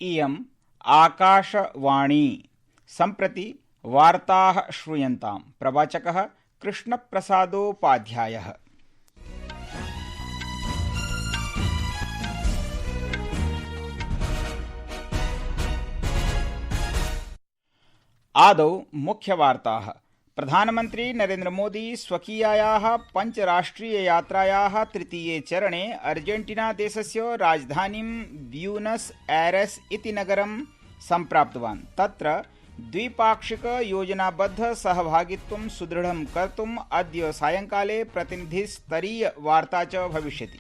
इयम् आकाशवाणी। सम्प्रति वार्ताः श्रूयन्ताम्। प्रवाचकः कृष्णप्रसादोपाध्यायः। आदौ मुख्यवार्ताः। प्रधानमन्त्री नरेन्द्र मोदी स्वकीयायाः पञ्चराष्ट्रिययात्रायाः तृतीये चरणे अर्जेन्टीनादेशस्य राजधानीं ब्यूनस् ऐरेस् इति नगरं सम्प्राप्तवान्। तत्र द्विपाक्षिकयोजनाबद्ध सहभागित्वं सुदृढं कर्तुम् अद्य सायंकाले प्रतिनिधिस्तरीयवार्ता च भविष्यति।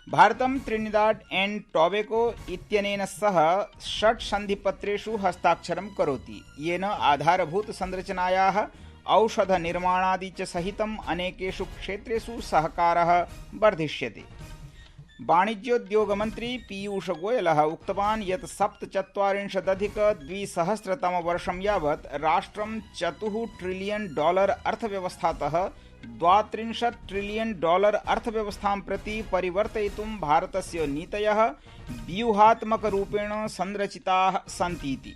भारतं त्रिनिदाद एंड टोबैगो इत्यनेन सह 6 सन्धिपत्रेषु हस्ताक्षरं करोति, येन आधारभूतसंरचनायाः औषधनिर्माणादि च सहितम् अनेकेषु क्षेत्रेषु सहकारः वर्धिष्यते। वाणिज्योद्योगमन्त्री पीयूषगोयलः उक्तवान् यत् 47,200 यावत् राष्ट्रं $4 ट्रिलियन अर्थव्यवस्थातः $32 ट्रिलियन अर्थव्यवस्थां प्रति परिवर्तयितुं भारतस्य नीतयः व्यूहात्मकरूपेण संरचिताः सन्तीति।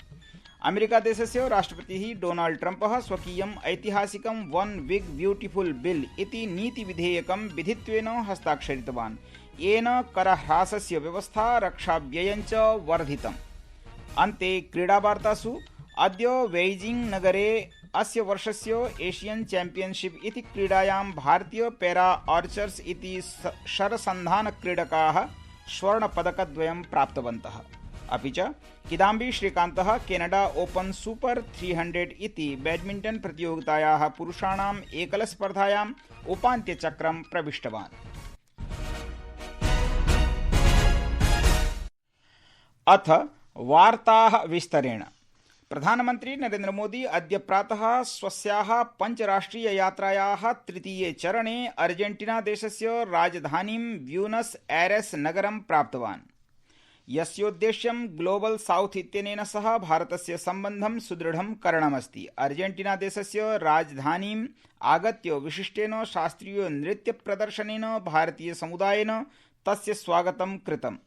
अमेरिकादेशस्य राष्ट्रपतिः डोनाल्ड ट्रम्पः स्वकीयम् ऐतिहासिकं वन बिग ब्यूटिफुल बिल इति नीतिविधेयकं विधित्वेन हस्ताक्षरितवान्, येन करह्रासस्य व्यवस्था रक्षाव्ययञ्च वर्धितम्। अन्ते क्रीडावार्तासु अद्य बेइजिंग नगरे अस्य वर्षस्य एशियन चैंपियनशिप इति क्रीडायां भारतीय पैरा आर्चर्स इति शरसन्धानक्रीडकाः स्वर्णपदकद्वयं प्राप्तवन्तः। अपि च किदाम्बी श्रीकान्तः केनडा ओपन सुपर 300 इति बैडमिंटन प्रतियोगितायाः पुरुषाणाम् एकलस्पर्धायाम् उपान्त्यचक्रं प्रविष्टवान्। अथ वार्ताः विस्तरेण। प्रधानमन्त्री नरेन्द्र मोदी अद्य प्रातः स्वस्याः पञ्चराष्ट्रिययात्रायाः तृतीये चरणे अर्जेन्टीनादेशस्य राजधानीं ब्यूनस् ऐरेस् नगरं प्राप्तवान्, यस्योद्देश्यं ग्लोबल साउथ इत्यनेन सह भारतस्य सम्बन्धं सुदृढं करणमस्ति। अर्जेन्टीनादेशस्य राजधानीम् आगत्य विशिष्टेन शास्त्रीयनृत्यप्रदर्शनेन भारतीयसमुदायेन तस्य स्वागतं कृतम्।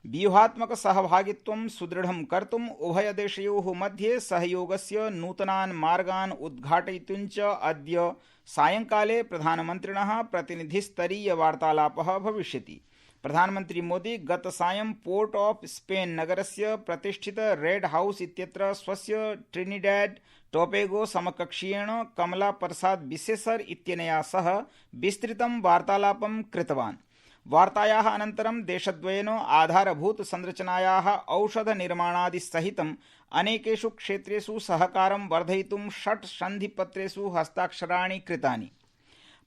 व्यूहात्मक सहभागित्वं सुदृढं कर्तुम् उभयदेशयोः मध्ये सहयोगस्य नूतनान् मार्गान् उद्घाटयितुं च अद्य सायंकाले प्रधानमन्त्रिणः प्रतिनिधिस्तरीयवार्तालापः भविष्यति। प्रधानमन्त्री मोदी गतसायं पोर्ट ऑफ स्पेन नगरस्य प्रतिष्ठित रेड हाउस इत्यत्र स्वस्य ट्रिनिडैड टोबैगो समकक्षीयेण कमला प्रसाद बिसेसर इत्यनया सह विस्तृतं वार्तालापं कृतवान्। वार्तायाः अनन्तरं देशद्वयेन आधारभूतसंरचनायाः औषधनिर्माणादि सहितम् अनेकेषु क्षेत्रेषु सहकारं वर्धयितुं 6 सन्धिपत्रेषु हस्ताक्षराणि कृतानि।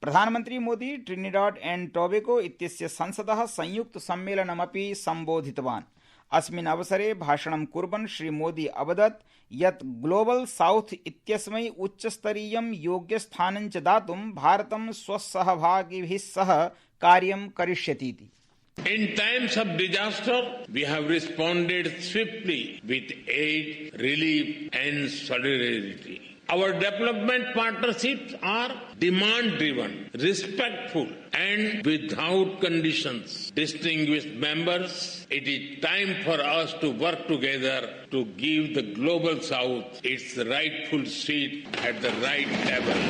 प्रधानमन्त्री मोदी ट्रिनिडाड एंड टोबैगो इत्यस्य संसदः संयुक्तसम्मेलनमपि सम्बोधितवान्। अस्मिन् अवसरे भाषणं कुर्वन् श्रीमोदी अवदत् यत् ग्लोबल साउथ इत्यस्मै उच्चस्तरीयं योग्यस्थानं च दातुं भारतं स्वसहभागिभिः सह कार्यं करिष्यतीति। In times of disaster, we have responded swiftly with aid, relief and solidarity. Our development partnerships are demand-driven, respectful and without conditions. Distinguished members, it is time for us to work together to give the Global South its rightful seat at the right table.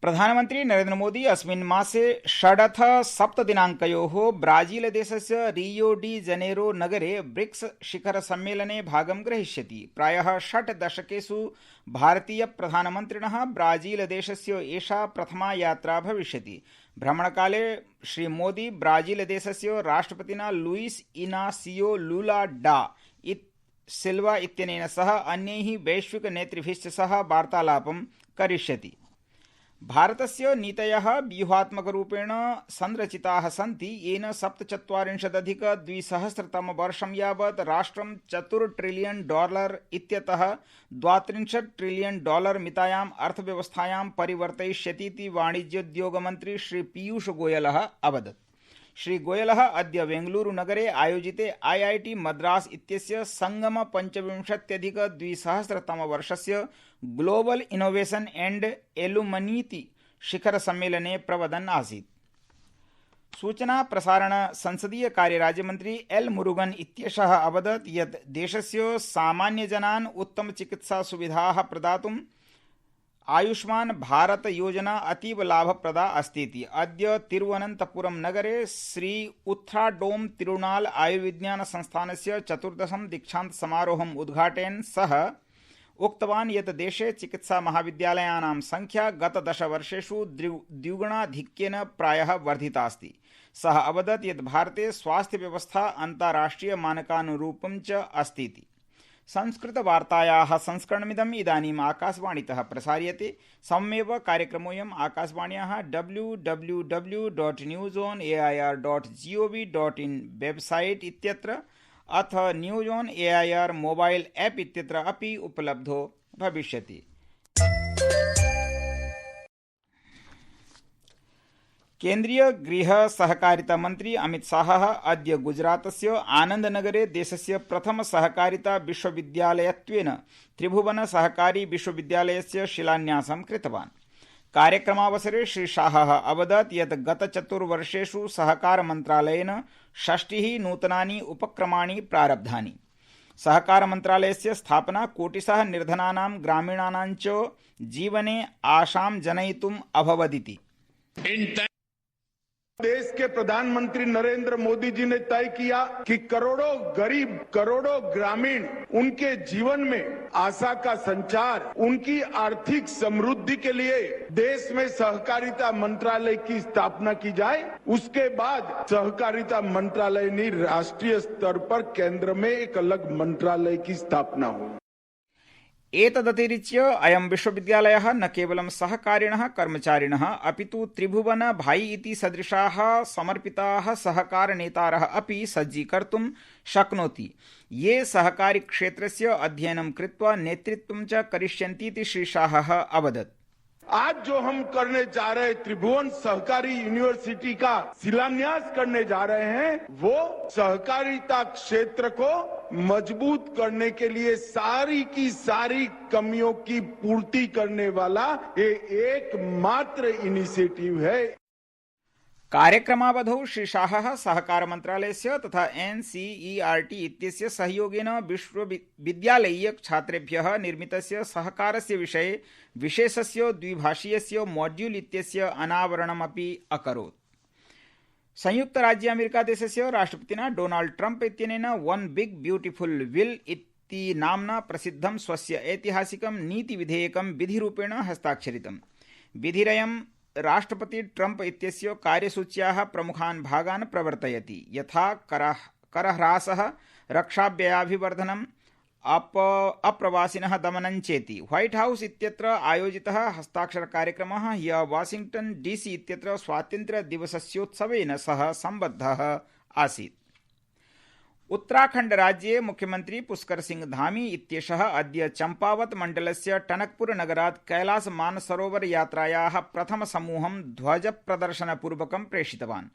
प्रधानमन्त्री नरेन्द्र मोदी अस्मिन् मासे 6-7 दिनाङ्कयोः ब्राजीलदेशस्य Rio de Janeiro नगरे BRICS शिखरसम्मेलने भागं ग्रहीष्यति। प्रायः 6 दशकेषु भारतीयप्रधानमन्त्रिणः ब्राजीलदेशस्य एषा प्रथमा यात्रा भविष्यति। भ्रमणकाले श्रीमोदी ब्राजीलदेशस्य राष्ट्रपतिना लुईस इनासियो लुला डा सिल्वा इत्यनेन सह अन्यैः वैश्विकनेतृभिश्च सह वार्तालापं करिष्यति। भारतस्य नीतयः व्यूहात्मकरूपेण संरचिताः सन्ति, येन 47,200 यावत् राष्ट्रं $4 ट्रिलियन इत्यतः $32 ट्रिलियन मितायाम् अर्थव्यवस्थायां परिवर्तयिष्यतीति वाणिज्योद्योगमन्त्री श्री पीयूषगोयलः अवदत्। श्री गोयलः अद्य बेंगलुरुनगरे आयोजिते IIT मद्रास इत्यस्य संगम 25,200 वर्षस्य ग्लोबल इनोवेशन एंड एलुमनीति शिखर सम्मेलने प्रवदन् आसीत्। सूचना प्रसारण संसदीय कार्य राज्यमन्त्री एल मुरुगन इत्येषः अवदत् यत् देशस्य सामान्यजनान् उत्तम चिकित्सा सुविधाः प्रदातुं आयुष्मान भारत योजना अतीव लाभप्रदा अस्तीति अद्य तिरुवनन्तपुरम नगरे श्री उत्थ्राडोम तिरुनाल आयुर्विज्ञान संस्थानस्य 14 दीक्षान्त समारोहम् उद्घाटयन् सः उक्तवान् यत् देशे चिकित्सा महाविद्यालयानां संख्या गत 10 वर्षेषु द्विगुणाधिक्येन प्रायः वर्धिता अस्ति। सः अवदत् यत् भारते स्वास्थ्य व्यवस्था अन्ताराष्ट्रिय मानकानुरूपं च अस्तीति। संस्कृतवार्तायाः संस्करणमिदम् इदानीम् आकाशवाणीतः प्रसार्यते। सममेव कार्यक्रमोऽयम् आकाशवाण्याः www.newsonair.gov.in वेबसाइट इत्यत्र अथ news on AIR mobile app इत्यत्र अपि उपलब्धो भविष्यति। केन्द्रीय गृह सहकारिता मन्त्री अमित शाहः अद्य गुजरातस्य आनन्दनगरे देशस्य प्रथम सहकारिता विश्वविद्यालयत्वेन त्रिभुवन सहकारी विश्वविद्यालयस्य शिलान्यासं कृतवान्। कार्यक्रमावसरे श्री शाहः अवदत् यत् गत 4 वर्षेषु सहकार मन्त्रालयेन 60 नूतनानि उपक्रमाणि प्रारब्धानि। सहकार मन्त्रालयस्य स्थापना कोटिशः निर्धनानां ग्रामीणानां च जीवने आशां जनयितुम् अभवदिति। देश के प्रधानमंत्री नरेंद्र मोदी जी ने तय किया कि करोड़ों गरीब, करोड़ों ग्रामीण, उनके जीवन में आशा का संचार, उनकी आर्थिक समृद्धि के लिए देश में सहकारिता मंत्रालय की स्थापना की जाए। उसके बाद सहकारिता मंत्रालय ने राष्ट्रीय स्तर पर केंद्र में एक अलग मंत्रालय की स्थापना हो। एतदतिरिच्य अयं विश्वविद्यालयः न केवलं सहकारिणः कर्मचारिणः अपितु त्रिभुवन भाई इति सदृशाः समर्पिताः सहकारनेतारः अपि सज्जीकर्तुं शक्नोति, ये सहकारी क्षेत्रस्य अध्ययनं कृत्वा नेतृत्वं च करिष्यन्तीति श्री शाहः अवदत्। आज जो हम करने जा रहे त्रिभुवन सहकारी यूनिवर्सिटी का शिलान्यास करने जा रहे हैं, वो सहकारिता क्षेत्र को मजबूत करने के लिए सारी की सारी कमियों की पूर्ति करने वाला ये एकमात्र इनिशिएटिव है। कार्यक्रमावधौ श्री शाहः सहकार मंत्रालयस्य तथा एनसीईआरटी इत्यस्य सहयोगेन विश्वविद्यालयीय छात्रेभ्यः निर्मितस्य सहकारस्य विषये विशेषस्य द्विभाषीयस्य मॉड्यूल इत्यस्य अनावरणमपि अकरोत्। संयुक्त राज्य अमेरिका देशस्य राष्ट्रपतिना डोनाल्ड ट्रम्प इत्यनेन वन बिग ब्यूटिफुल विल इति नाम्ना प्रसिद्धं स्वस्य ऐतिहासिकं नीतिविधेयकं विधिरूपेण हस्ताक्षरितम्। विधिरयं राष्ट्रपति ट्रम्प इत्यस्य कार्यसूच्याः प्रमुखान् भागान् प्रवर्तयति, यथा करह्रासः, रक्षाव्ययाभिवर्धनम्, अप्रवासिनः दमनं चेति। व्हाइट हाउस इत्यत्र आयोजितः हस्ताक्षरकार्यक्रमः ह्यः वाशिंगटन डीसी इत्यत्र स्वातन्त्र्यदिवसस्योत्सवेन सह सम्बद्धः आसीत्। उत्तराखण्ड राज्ये मुख्यमन्त्री पुष्कर सिंह धामी इत्येषः अद्य चम्पावत मण्डलस्य टनकपुर नगरात् कैलास मानसरोवर यात्रायाः प्रथमसमूहं ध्वजप्रदर्शनपूर्वकं प्रेषितवान्।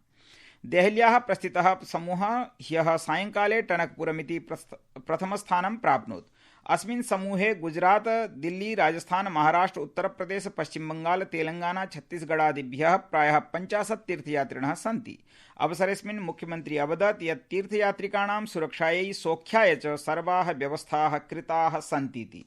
देहल्याः प्रस्थितः समूहः ह्यः सायंकाले टनकपुरमिति प्रथमस्थानं प्राप्नोत्। अस्मिन् समूहे गुजरात, दिल्ली, राजस्थान, महाराष्ट्र, उत्तर प्रदेश, पश्चिम बंगाल, तेलंगाना, छत्तीसगढ़ादिभ्यः प्रायः 50 तीर्थयात्रिणः सन्ति। अवसरेऽस्मिन् मुख्यमंत्री अवदत् यत् तीर्थयात्रिकाणां सुरक्षायै सौख्याय च सर्वाः व्यवस्थाः कृताः सन्तीति।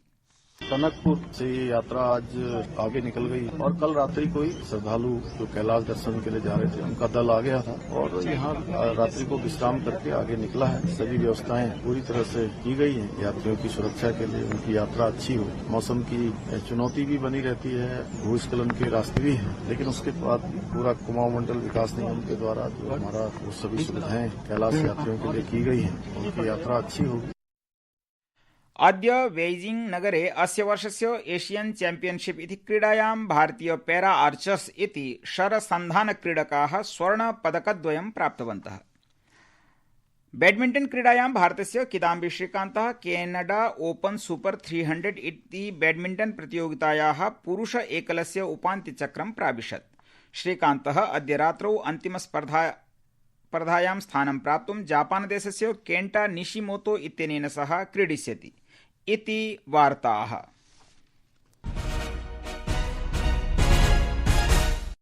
टनकपुर से ये यात्रा आज आगे निकल गई और कल रात्रि को ही श्रद्धालु जो कैलाश दर्शन के लिए जा रहे थे उनका दल आ गया था और यहाँ रात्रि को विश्राम करके आगे निकला है। सभी व्यवस्थाएं पूरी तरह से की गई हैं यात्रियों की सुरक्षा के लिए, उनकी यात्रा अच्छी हो। मौसम की चुनौती भी बनी रहती है, भूस्खलन के रास्ते भी हैं, लेकिन उसके बाद पूरा कुमाऊं मंडल विकास निगम के द्वारा जो हमारा वो सभी सुविधाएं कैलाश यात्रियों के लिए की गई हैं, उनकी यात्रा अच्छी होगी। अद्य बेइजिंग नगरे अस्य वर्षस्य एशियन चैंपियनशिप इति क्रीडायां भारतीय पैरा आर्चर्स इति शरसन्धानक्रीडकाः स्वर्णपदकद्वयं प्राप्तवन्तः। बैडमिंटन क्रीडायां भारतस्य किदाम्बी श्रीकान्तः कैनडा ओपन सुपर 300 इति बैडमिंटन प्रतियोगितायाः पुरुष एकलस्य उपान्त्यचक्रं प्राविशत्। श्रीकान्तः अद्य रात्रौ अन्तिमस्पर्धायां स्थानं प्राप्तुं जापानदेशस्य केंटा निशिमोतो इत्यनेन सह क्रीडिष्यति इति वार्ताः।